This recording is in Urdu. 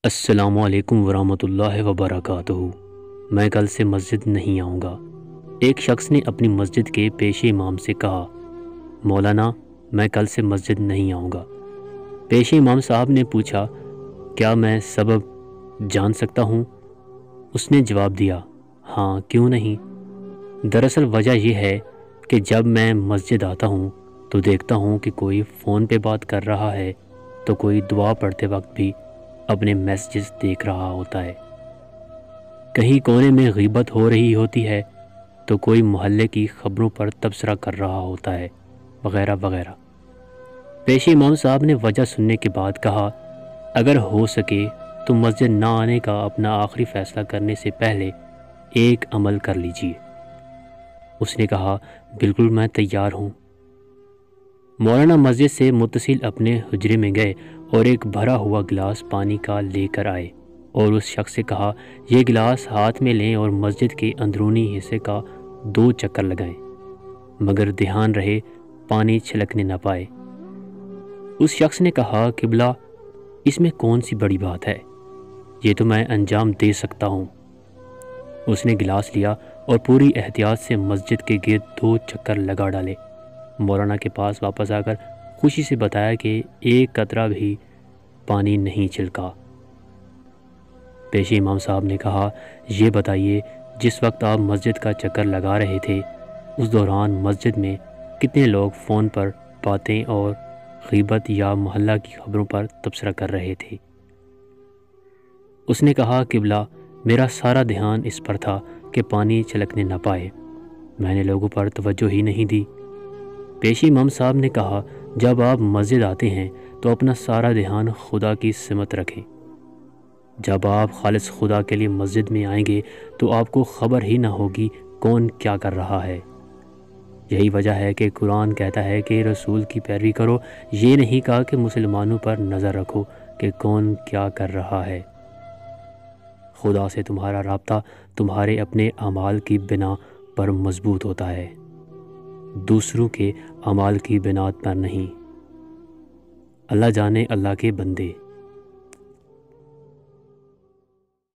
السلام علیکم ورحمۃ اللہ وبرکاتہ۔ میں کل سے مسجد نہیں آؤں گا۔ ایک شخص نے اپنی مسجد کے پیش امام سے کہا، مولانا میں کل سے مسجد نہیں آؤں گا۔ پیش امام صاحب نے پوچھا، کیا میں سبب جان سکتا ہوں؟ اس نے جواب دیا، ہاں کیوں نہیں۔ دراصل وجہ یہ ہے کہ جب میں مسجد آتا ہوں تو دیکھتا ہوں کہ کوئی فون پہ بات کر رہا ہے تو کوئی دعا پڑھتے وقت بھی اپنے میسیجز دیکھ رہا ہوتا ہے، کہیں کونے میں غیبت ہو رہی ہوتی ہے تو کوئی محلے کی خبروں پر تبصرہ کر رہا ہوتا ہے، وغیرہ وغیرہ۔ پیش امام صاحب نے وجہ سننے کے بعد کہا، اگر ہو سکے تو مسجد نہ آنے کا اپنا آخری فیصلہ کرنے سے پہلے ایک عمل کر لیجئے۔ اس نے کہا، بالکل میں تیار ہوں۔ مولانا مسجد سے متصل اپنے حجرے میں گئے اور ایک بھرا ہوا گلاس پانی کا لے کر آئے اور اس شخص سے کہا، یہ گلاس ہاتھ میں لیں اور مسجد کے اندرونی حصے کا 2 چکر لگائیں، مگر دھیان رہے پانی چھلکنے نہ پائے۔ اس شخص نے کہا، قبلہ اس میں کون سی بڑی بات ہے، یہ تو میں انجام دے سکتا ہوں۔ اس نے گلاس لیا اور پوری احتیاط سے مسجد کے گرد 2 چکر لگا ڈالے۔ مولانا کے پاس واپس آ کر خوشی سے بتایا کہ ایک قطرہ بھی پانی نہیں چھلکا۔ پیش امام صاحب نے کہا، یہ بتائیے جس وقت آپ مسجد کا چکر لگا رہے تھے اس دوران مسجد میں کتنے لوگ فون پر باتیں اور غیبت یا محلہ کی خبروں پر تبصرہ کر رہے تھے؟ اس نے کہا، قبلہ میرا سارا دھیان اس پر تھا کہ پانی چھلکنے نہ پائے، میں نے لوگوں پر توجہ ہی نہیں دی۔ پیش امام صاحب نے کہا، جب آپ مسجد آتے ہیں تو اپنا سارا دھیان خدا کی سمت رکھیں۔ جب آپ خالص خدا کے لیے مسجد میں آئیں گے تو آپ کو خبر ہی نہ ہوگی کون کیا کر رہا ہے۔ یہی وجہ ہے کہ قرآن کہتا ہے کہ رسول کی پیروی کرو، یہ نہیں کہا کہ مسلمانوں پر نظر رکھو کہ کون کیا کر رہا ہے۔ خدا سے تمہارا رابطہ تمہارے اپنے اعمال کی بنا پر مضبوط ہوتا ہے، دوسروں کے اعمال کی بنیاد پر نہیں۔ اللہ جانے اللہ کے بندے۔